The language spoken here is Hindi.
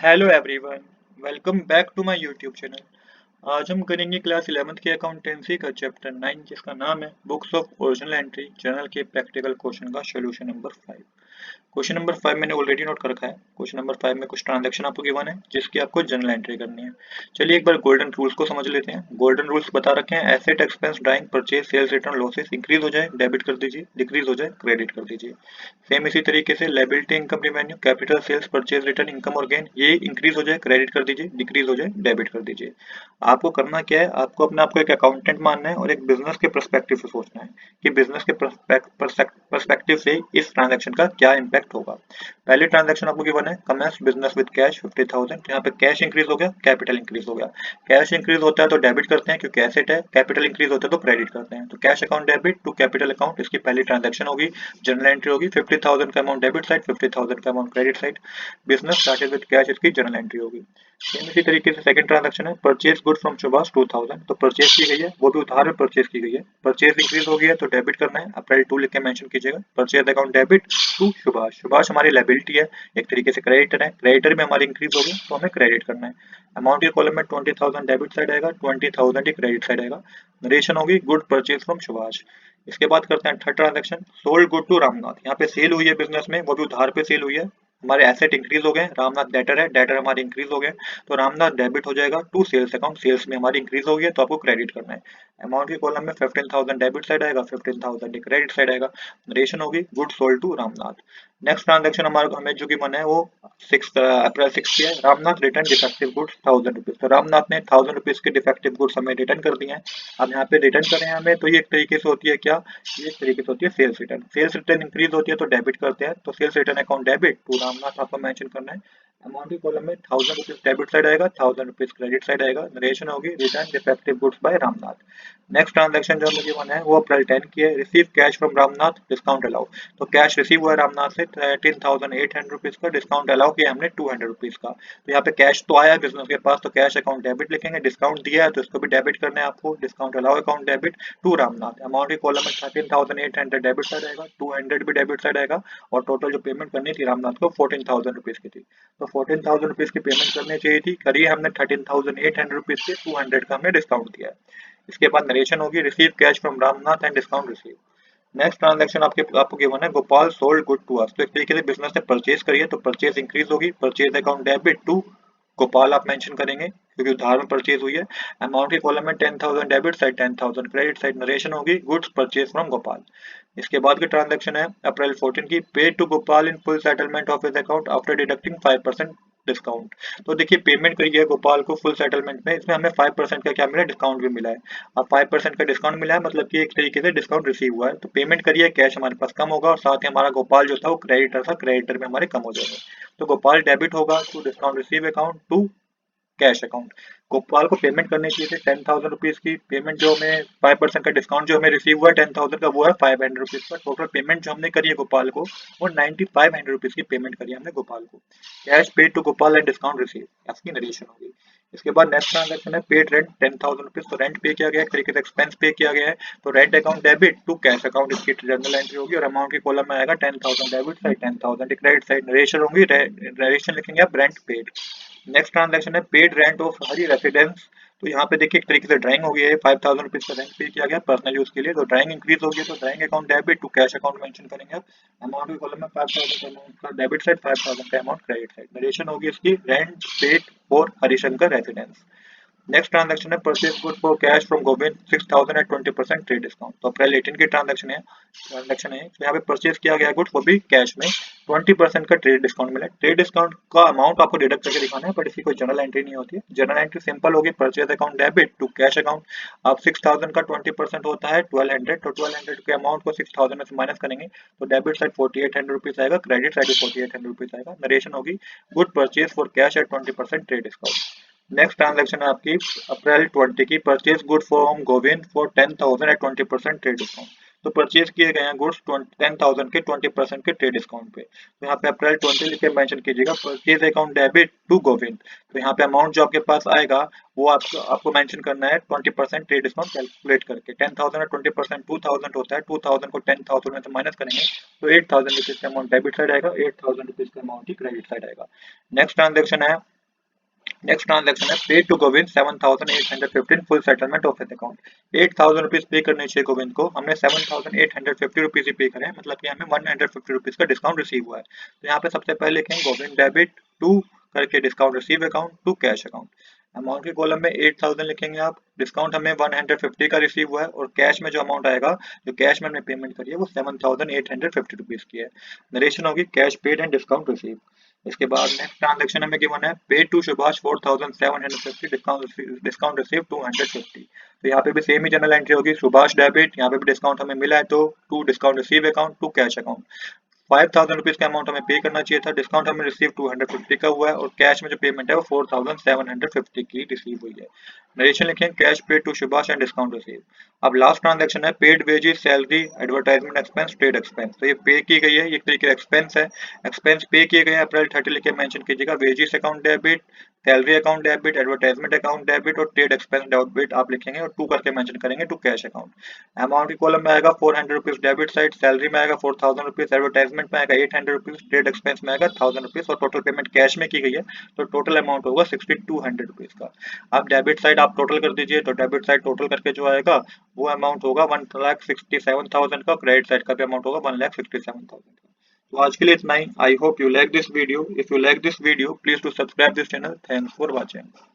Hello everyone, welcome back to my YouTube channel. आज हम करेंगे क्लास 11th की अकाउंटेंसी का चैप्टर 9 जिसका नाम है books of original entry journal के प्रैक्टिकल क्वेश्चन का सॉल्यूशन नंबर 5। क्वेश्चन नंबर 5 मैंने ऑलरेडी नोट कर रखा है। क्वेश्चन नंबर 5 में कुछ ट्रांजैक्शन आपको गिवन है जिसकी आपको जर्नल एंट्री करनी है। चलिए एक बार गोल्डन रूल्स को समझ लेते हैं। गोल्डन रूल्स बता रखे हैं, asset expense drawing purchase sales return losses increase हो जाए डेबिट कर दीजिए, डिक्रीज हो जाए क्रेडिट कर दीजिए। सेम इसी तरीके से liability income revenue capital sales purchase return income और गेन ये इंक्रीज हो जाए क्रेडिट कर दीजिए, डिक्रीज हो जाए डेबिट कर दीजिए। आपको करना क्या है, आपको अपने आप को एक अकाउंटेंट मानना है और एक बिजनेस के पर्सपेक्टिव से सोचना है कि बिजनेस के पर्सपेक्टिव से इस ट्रांजैक्शन का क्या इंपैक्ट होगा। पहली ट्रांजैक्शन आपको गिवन है कमेंस बिजनेस विद कैश 50,000। यहाँ पे कैश इंक्रीज हो गया, कैपिटल इंक्रीज हो गया। कैश इंक्रीज होता है तो डेबिट करते हैं क्योंकि एसेट है, कैपिटल इंक्रीज होता है तो क्रेडिट करते हैं। तो cash account debit to capital account इसकी पहली ट्रांजैक्शन होगी। जर्नल एंट्री होगी 50,000 का अमाउंट डेबिट साइड, 50,000 का amount credit side. Business started with cash इसकी जर्नल एंट्री होगी। सेम इसी तरीके से सेकंड ट्रांजैक्शन है परचेज गुड फ्रॉम सुभाष 2000। तो परचेज की गई है, वो भी उधार में परचेज की गई है। परचेज इंक्रीज हो गई है तो डेबिट करना है, अप्रैल 2 लिख के मेंशन कीजिएगा। Purchase account debit to Subhash, Subhash हमारी लायबिलिटी है, एक तरीके से क्रेडिटर है, क्रेडिटर में हमारी इंक्रीज होगी तो हमें क्रेडिट करना है। अमाउंट के कॉलम में 20,000 डेबिट साइड आएगा, 20,000 ही क्रेडिट साइड आएगा। नरेशन होगी गुड परचेज फ्रॉम सुभाष। इसके बाद करते हैं third transaction sold good to Ramnath. यहाँ पे सेल हुई है बिजनेस में, वो भी उधार पे सेल हुई है। हमारे एसेट इंक्रीज हो गए, रामनाथ डेटर है, डेटर हमारे इंक्रीज हो गए तो रामनाथ डेबिट हो जाएगा टू सेल्स अकाउंट, सेल्स में हमारी इंक्रीज हो गई है तो आपको क्रेडिट करना है। अमाउंट के कॉलम में 15,000 डेबिट साइड आएगा, 15,000 क्रेडिट साइड आएगा। नरेशन होगी good sold to Ramnath. Next transaction हमारा हमें जो कि मन है वो 6 अप्रैल 6 की है। Ramnath return defective goods 1000 rupees. तो रामनाथ ने 1000 रुपीज के डिफेक्टिव गुड्स हमें रिटर्न कर दिए हैं। अब यहाँ पे रिटर्न करें हमें तो ये एक तरीके से होती है क्या, ये एक तरीके से होती है sales return. Sales return increase होती है तो डेबिट करते हैं, तो sales return account debit to Ramnath आपको मेंशन करना है। अमाउंट के कॉलम में 1000 रुपीज डेबिट साइड आएगा, 1000 रुपीज क्रेडिट साइड आएगा। नरेशन होगी return defective goods by Ramnath. Next transaction जो मुझे मन है वो अप्रैल 10 की है। Receive cash from Ramnath discount allow. तो कैश रिसीव हुआ है रामनाथ से 13,800 रुपीज का, डिस्काउंट अलाउ किया हमने 200 रुपीज का। तो यहाँ पे कैश तो आया बिजनेस के पास तो कैश अकाउंट डेबिट लिखेंगे, डिस्काउंट दिया है तो इसको भी डेबिट करना है आपको, discount allow account debit to Ramnath. Amount के कॉलम में 13,800 डेबिट साइड आएगा, 200 भी डेबिट साइड आएगा और टोटल जो पेमेंट करनी थी रामनाथ को 14,000 रुपीज की थी। तो 14,000 रुपीज की पेमेंट करनी चाहिए थी, करिए हमने 13,800 रुपीज के 200 का हमने डिस्काउंट दिया है। इसके बाद नरेशन होगी receive cash from Ramnath and discount receive. Next transaction आपको गिवन है Gopal sold good to us. तो एक तरीके से बिजनेस ने परचेज करी है तो परचेज इंक्रीज होगी, purchase account debit to Gopal आप मेंशन करेंगे क्योंकि उधार में परचेज हुई है। अमाउंट के कॉलम में 10,000 debit side, 10,000 credit side. Narration होगी गुड्स परचेज फ्रॉम गोपाल। इसके बाद की ट्रांजैक्शन है अप्रैल 14 की pay to Gopal in full settlement of his account after deducting 5% discount. तो देखिए पेमेंट करी है गोपाल को फुल सेटलमेंट में, इसमें हमें 5% का क्या मिला है, डिस्काउंट भी मिला है। अब 5% का डिस्काउंट मिला है मतलब कि एक तरीके से डिस्काउंट रिसीव हुआ है। तो पेमेंट करिए कैश हमारे पास कम होगा और साथ ही हमारा गोपाल जो था वो क्रेडिटर था, क्रेडिटर में हमारे कम हो जाएंगे। तो गोपाल डेबिट होगा to discount receive account to cash account. Gopal को पेमेंट करनी चाहिए थी 10,000 रुपीज की। पेमेंट जो हमें 5% का डिस्काउंट जो हमें रिसीव हुआ है 10,000 का वो है 500 रुपीज का। टोटल पेमेंट जो हमने करी है गोपाल को वो 9,500 रुपीज की पेमेंट करी है हमने गोपाल को। Cash paid to Gopal and discount receive आपकी नरेशन होगी। इसके बाद नेक्स्ट ट्रांजैक्शन है पेड रेंट 10,000 रुपीज। तो रेंट पे किया गया है, एक तरीके से एक्सपेंस पे किया गया है। तो rent account debit to cash account इसकी जर्नल एंट्री होगी और अमाउंट के कॉलम में आएगा 10,000 debit side, 10,000 credit side. Narration होगी, नरेशन लिखेंगे आप रेंट पेड। नेक्स्ट ट्रांजैक्शन है paid rent of Hari residence. तो यहाँ पे देखिए एक तरीके से ड्राइंग हो गई है, 5,000 रुपीज का रेंट पे किया गया पर्सनल यूज के लिए। तो ड्राइंग इंक्रीज हो गई तो drawing account debit to cash account mention करेंगे आप। अमाउंट के कॉलम में 5,000 का अमाउंट का डेबिट साइड, 5,000 का अमाउंट क्रेडिट साइड। नरेशन होगी इसकी rent paid for Harishankar residence. Next transaction है purchase good for cash from Govind 6,000 at 20% trade discount. तो अप्रैल 18 की ट्रांजैक्शन है तो यहाँ पे परचेज किया गया गुड वो भी कैश में, 20% का ट्रेड डिस्काउंट मिला। ट्रेड डिस्काउंट का अमाउंट आपको डिडक्ट करके दिखाना है बट इसकी कोई जर्नल एंट्री नहीं होती है। जर्नल एंट्री सिंपल होगी purchase account debit to cash account. अब 6,000 का 20% होता है 1200, तो 1200 के अमाउंट को 6,000 में से माइनस करेंगे तो डेबिट साइड 4,800 रुपीज आएगा, क्रेडिट साइड भी 4,800 रुपीज आएगा। नरेशन होगी good purchase for cash at 20% trade discount. Next transaction है आपकी अप्रैल 20 की purchase good from Govind for 10,000 at 20% trade discount. तो परचेज किए गए हैं गुड्स 10,000 के 20% के ट्रेड डिस्काउंट पे। तो यहाँ पे अप्रैल 20 लिख के मेंशन कीजिएगा purchase account debit to Govind. तो यहाँ पे अमाउंट जो आपके पास आएगा वो आपको मेंशन करना है 20% ट्रेड डिस्काउंट कैलकुलेट करके। 10,000 और 20% 2,000 होता है, 2,000 को 10,000 में से माइनस करेंगे तो 8,000 रुपीज का अमाउंट डेबिट साइड आएगा, 8,000 रुपीज का अमाउंट ही क्रेडिट साइड आएगा। नेक्स्ट ट्रांजेक्शन है नेक्स्ट ट्रांजेक्शन है paid to Govind 7,815 full settlement of his account. 8,000 rupees पे करने चाहिए गोविंद को, हमने 7,850 रुपीज ही पे करे हैं, मतलब कि हमें 150 रुपीज का डिस्काउंट रिसीव हुआ है। तो यहाँ पे सबसे पहले लिखेंगे गोविंद डेबिट टू करके discount receive account to cash account. Amount के कॉलम में 8,000 लिखेंगे आप, डिस्काउंट हमें 150 का रिसीव हुआ है और कैश में जो अमाउंट आएगा, जो कैश में हमने पेमेंट करी है वो 7,850 रुपीज की है। नरेशन होगी cash paid and discount receive. इसके बाद नेक्स्ट ट्रांजेक्शन हमें गिवन है paid to Subhash 4,750 discount receive 250। तो यहाँ पे भी सेम ही जनरल एंट्री होगी, सुभाष डेबिट, यहाँ पे भी डिस्काउंट हमें मिला है तो to discount receive account to cash account. 5,000 rupees का अमाउंट हमें पे करना चाहिए था, डिस्काउंट हमें रिसीव 250 का हुआ है और कैश में जो पेमेंट है वो 4,750 की रिसीव हुई है। नरेशन लिखें cash paid to Subhash and discount receive. अब लास्ट ट्रांजैक्शन है paid wages salary advertisement expense trade expense. तो ये पे की गई है, ये तरीके एक्सपेंस है, एक्सपेंस पे किए गए हैं अप्रैल 30 लिखे मेंशन कीजिएगा। Wages account debit, salary account debit, advertisement account debit और ट्रेड एक्सपेंस डेबिट आप लिखेंगे और टू करके मेंशन करेंगे टू कैश अकाउंट। अमाउंट की कॉलम में आएगा 400 रुपीज डेबिट साइड, सैलरी में आएगा 4,000 रुपीज, एडवर्टाइजमेंट में आएगा 800 रुपीज, ट्रेड एक्सपेंस में आएगा 1,000 रुपीज और टोटल पेमेंट कैश में की गई है तो टोटल अमाउंट होगा 6,200 रुपीज का। आप डेबिट साइड आप टोटल कर दीजिए, तो डेबिट साइड टोटल करके जो आएगा वो अमाउंट होगा 1,67,000 का, क्रेडिट साइड का भी अमाउंट होगा 1,67,000 का। तो आज के लिए इतना ही। I hope you like this video. If you like this video please to subscribe this channel. Thanks for watching.